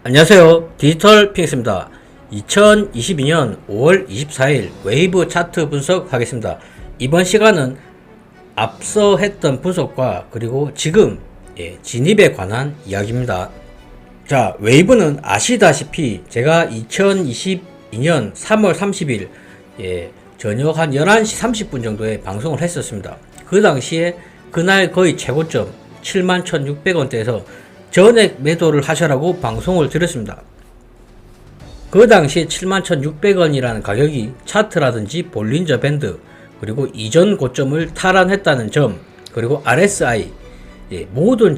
안녕하세요. 디지털 핑스입니다. 2022년 5월 24일 웨이브 차트 분석하겠습니다. 이번 시간은 앞서 했던 분석과 그리고 지금 진입에 관한 이야기입니다. 자, 웨이브는 아시다시피 제가 2022년 3월 30일 저녁 한 11시 30분 정도에 방송을 했었습니다. 그 당시에 그날 거의 최고점 71,600원대에서 전액 매도를 하셔라고 방송을 드렸습니다. 그 당시에 71,600원이라는 가격이 차트라든지 볼린저 밴드 그리고 이전 고점을 탈환했다는 점, 그리고 RSI 모든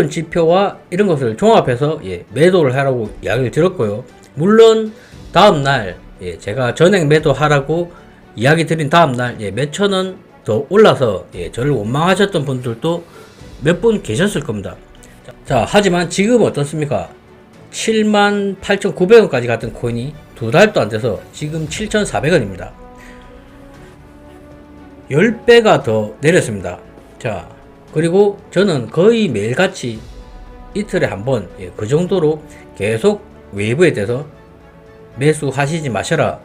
지표와 이런 것을 종합해서 매도를 하라고 이야기를 드렸고요. 물론 다음날 제가 전액 매도하라고 이야기 드린 다음날 몇천원 더 올라서 저를 원망하셨던 분들도 몇 분 계셨을 겁니다. 자, 하지만 지금 어떻습니까? 78,900원까지 갔던 코인이 두 달도 안 돼서 지금 7,400원입니다. 10배가 더 내렸습니다. 자, 그리고 저는 거의 매일같이 이틀에 한 번 그 정도로 계속 웨이브에 대해서 매수하시지 마셔라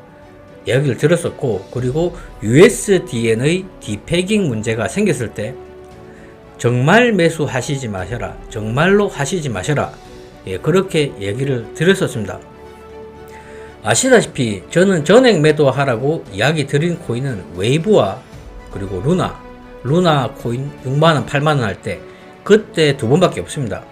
이야기를 들었었고, 그리고 USDN의 디패깅 문제가 생겼을 때 정말 매수하시지 마셔라, 정말로 하시지 마셔라, 그렇게 얘기를 드렸었습니다. 아시다시피 저는 전액 매도하라고 이야기 드린 코인은 웨이브와 그리고 루나 코인 6만원 8만원 할 때 그때 두 번밖에 없습니다.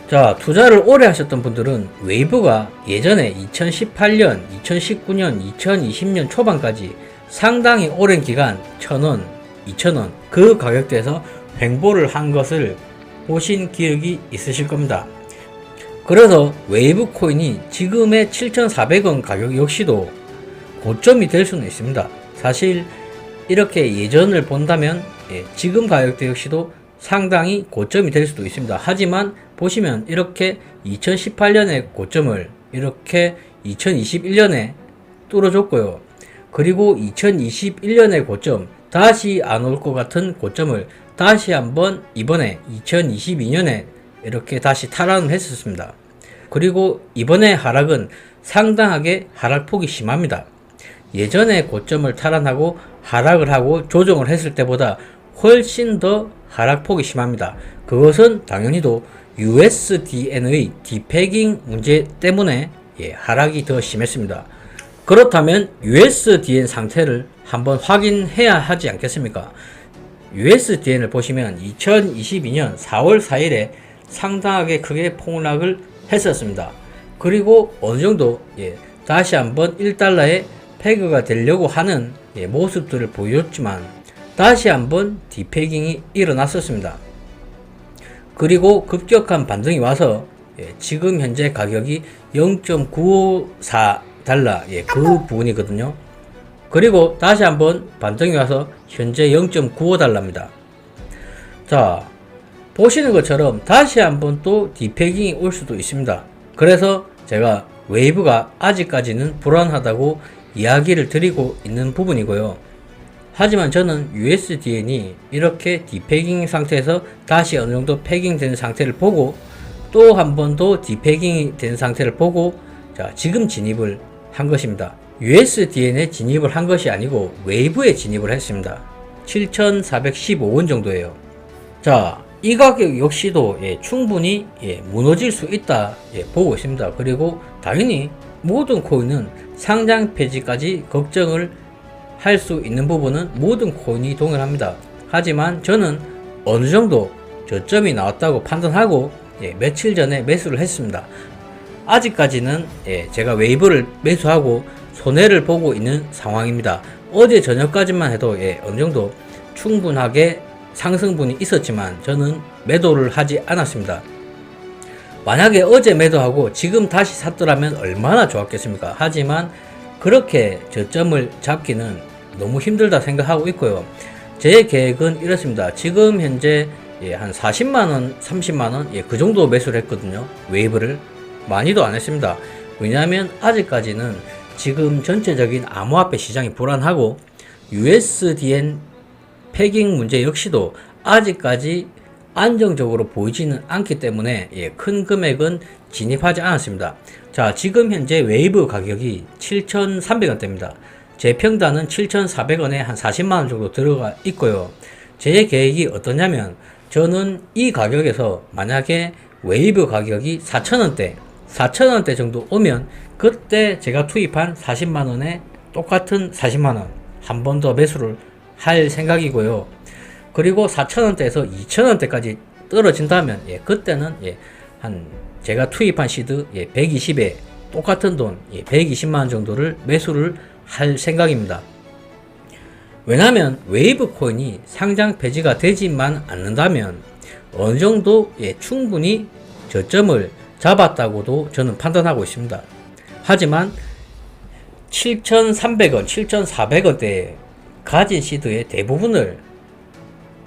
자, 투자를 오래 하셨던 분들은 웨이브가 예전에 2018년, 2019년, 2020년 초반까지 상당히 오랜 기간 1,000원, 2,000원 그 가격대에서 횡보를 한 것을 보신 기억이 있으실 겁니다. 그래서 웨이브 코인이 지금의 7,400원 가격 역시도 고점이 될 수는 있습니다. 사실 이렇게 예전을 본다면 지금 가격대 역시도 상당히 고점이 될 수도 있습니다. 하지만 보시면 이렇게 2018년의 고점을 이렇게 2021년에 뚫어줬고요. 그리고 2021년의 고점, 다시 안 올 것 같은 고점을 다시 한번 이번에 2022년에 이렇게 다시 탈환을 했었습니다. 그리고 이번에 하락은 상당하게 하락폭이 심합니다. 예전에 고점을 탈환하고 하락을 하고 조정을 했을 때보다 훨씬 더 하락폭이 심합니다. 그것은 당연히도 USDN의 디패깅 문제 때문에 하락이 더 심했습니다. 그렇다면 USDN 상태를 한번 확인해야 하지 않겠습니까? USDN을 보시면 2022년 4월 4일에 상당하게 크게 폭락을 했었습니다. 그리고 어느정도 다시 한번 1달러에 페그가 되려고 하는 모습들을 보여줬지만 다시 한번 디패깅이 일어났었습니다. 그리고 급격한 반등이 와서 지금 현재 가격이 0.954달러 그 부분이거든요. 그리고 다시 한번 반등이 와서 현재 0.95달러입니다. 자, 보시는 것처럼 다시 한번 또 디패깅이 올 수도 있습니다. 그래서 제가 웨이브가 아직까지는 불안하다고 이야기를 드리고 있는 부분이고요. 하지만 저는 USDN이 이렇게 디패깅 상태에서 다시 어느 정도 패깅된 상태를 보고 또 한 번 더 디패깅이 된 상태를 보고 자, 지금 진입을 한 것입니다. USDN에 진입을 한 것이 아니고 웨이브에 진입을 했습니다. 7,415원 정도예요. 자, 이 가격 역시도 충분히 무너질 수 있다 보고 있습니다. 그리고 당연히 모든 코인은 상장 폐지까지 걱정을 할 수 있는 부분은 모든 코인이 동일합니다. 하지만 저는 어느 정도 저점이 나왔다고 판단하고 며칠 전에 매수를 했습니다. 아직까지는 제가 웨이브를 매수하고 손해를 보고 있는 상황입니다. 어제 저녁까지만 해도 어느 정도 충분하게 상승분이 있었지만 저는 매도를 하지 않았습니다. 만약에 어제 매도하고 지금 다시 샀더라면 얼마나 좋았겠습니까? 하지만 그렇게 저점을 잡기는 너무 힘들다 생각하고 있고요. 제 계획은 이렇습니다. 지금 현재 한 40만원, 30만원 그 정도 매수를 했거든요. 웨이브를 많이도 안 했습니다. 왜냐하면 아직까지는 지금 전체적인 암호화폐 시장이 불안하고 USDN 패깅 문제 역시도 아직까지 안정적으로 보이지는 않기 때문에 큰 금액은 진입하지 않았습니다. 자, 지금 현재 웨이브 가격이 7,300원대입니다. 제 평단은 7,400원에 한 40만원 정도 들어가 있고요. 제 계획이 어떠냐면, 저는 이 가격에서 만약에 웨이브 가격이 4,000원대 정도 오면 그때 제가 투입한 40만원에 똑같은 40만원 한 번 더 매수를 할 생각이고요. 그리고 4,000원대에서 2,000원대까지 떨어진다면 그때는 한 제가 투입한 시드 120에 똑같은 돈 120만원 정도를 매수를 할 생각입니다. 왜냐면 웨이브 코인이 상장 폐지가 되지만 않는다면 어느 정도 충분히 저점을 잡았다고도 저는 판단하고 있습니다. 하지만 7,300원, 7,400원대에 가진 시드의 대부분을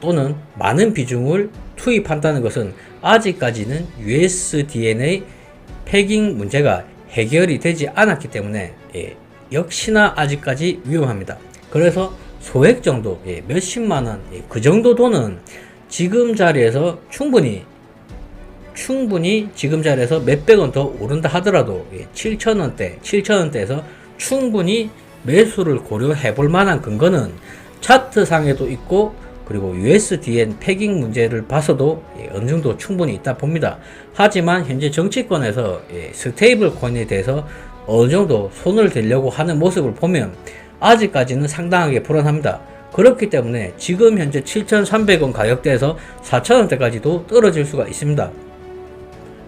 또는 많은 비중을 투입한다는 것은 아직까지는 USDN의 패깅 문제가 해결이 되지 않았기 때문에 역시나 아직까지 위험합니다. 그래서 소액 정도 몇십만원 그 정도 돈은 지금 자리에서 충분히 지금 자리에서 몇백원 더 오른다 하더라도 7,000원대에서 충분히 매수를 고려해 볼 만한 근거는 차트상에도 있고, 그리고 USDN 패깅 문제를 봐서도 어느 정도 충분히 있다 봅니다. 하지만 현재 정치권에서 스테이블 코인에 대해서 어느 정도 손을 대려고 하는 모습을 보면 아직까지는 상당하게 불안합니다. 그렇기 때문에 지금 현재 7,300원 가격대에서 4,000원대까지도 떨어질 수가 있습니다.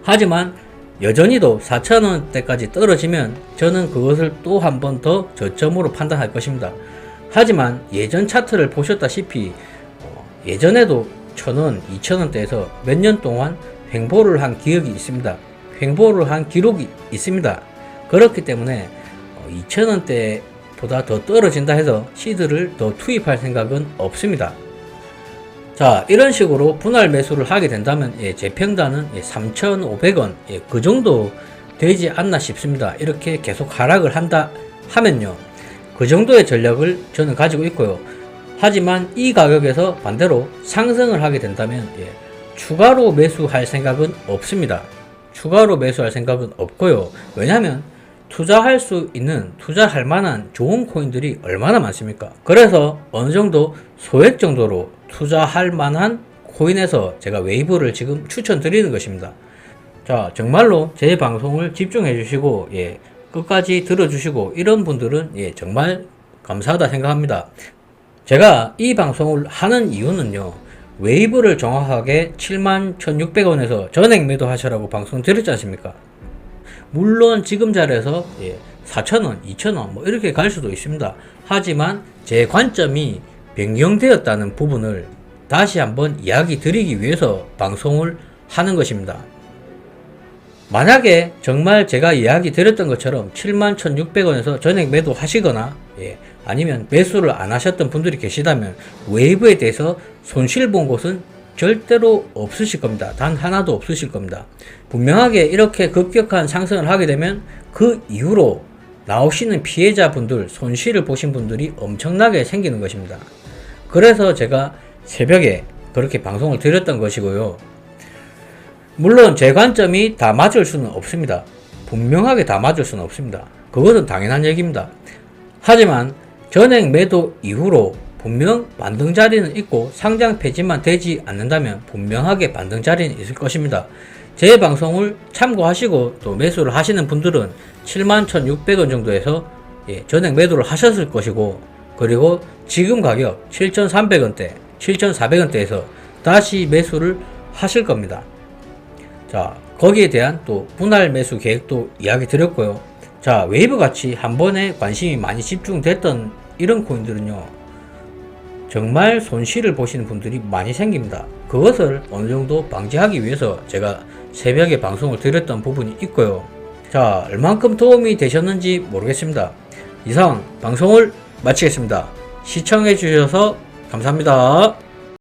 하지만 여전히도 4,000원대까지 떨어지면 저는 그것을 또 한 번 더 저점으로 판단할 것입니다. 하지만 예전 차트를 보셨다시피 예전에도 1,000원, 2,000원대에서 몇 년 동안 횡보를 한 기억이 있습니다. 횡보를 한 기록이 있습니다. 그렇기 때문에 2,000원대보다 더 떨어진다 해서 시드를 더 투입할 생각은 없습니다. 자, 이런 식으로 분할 매수를 하게 된다면 제 평단은 3,500원 그 정도 되지 않나 싶습니다. 이렇게 계속 하락을 한다 하면요, 그 정도의 전략을 저는 가지고 있고요. 하지만 이 가격에서 반대로 상승을 하게 된다면 추가로 매수할 생각은 없습니다. 추가로 매수할 생각은 없고요. 왜냐하면 투자할 만한 좋은 코인들이 얼마나 많습니까? 그래서 어느 정도 소액 정도로 투자할 만한 코인에서 제가 웨이브를 지금 추천드리는 것입니다. 자, 정말로 제 방송을 집중해 주시고 끝까지 들어주시고 이런 분들은 정말 감사하다 생각합니다. 제가 이 방송을 하는 이유는요, 웨이브를 정확하게 71,600원에서 전액 매도 하시라고 방송 드렸지 않습니까? 물론 지금 자리에서 4,000원, 2,000원 뭐 이렇게 갈 수도 있습니다. 하지만 제 관점이 변경되었다는 부분을 다시 한번 이야기 드리기 위해서 방송을 하는 것입니다. 만약에 정말 제가 이야기 드렸던 것처럼 71,600원에서 전액 매도 하시거나 아니면 매수를 안 하셨던 분들이 계시다면 웨이브에 대해서 손실 본 곳은 절대로 없으실 겁니다. 단 하나도 없으실 겁니다. 분명하게 이렇게 급격한 상승을 하게 되면 그 이후로 나오시는 피해자분들, 손실을 보신 분들이 엄청나게 생기는 것입니다. 그래서 제가 새벽에 그렇게 방송을 드렸던 것이고요. 물론 제 관점이 다 맞을 수는 없습니다. 분명하게 다 맞을 수는 없습니다. 그것은 당연한 얘기입니다. 하지만 전액 매도 이후로 분명 반등 자리는 있고 상장 폐지만 되지 않는다면 분명하게 반등 자리는 있을 것입니다. 제 방송을 참고하시고 또 매수를 하시는 분들은 71,600원 정도에서 전액 매도를 하셨을 것이고, 그리고 지금 가격 7,300원대, 7,400원대에서 다시 매수를 하실 겁니다. 자, 거기에 대한 또 분할 매수 계획도 이야기 드렸고요. 자, 웨이브 같이 한 번에 관심이 많이 집중됐던 이런 코인들은요, 정말 손실을 보시는 분들이 많이 생깁니다. 그것을 어느 정도 방지하기 위해서 제가 새벽에 방송을 드렸던 부분이 있고요. 자, 얼만큼 도움이 되셨는지 모르겠습니다. 이상 방송을 마치겠습니다. 시청해 주셔서 감사합니다.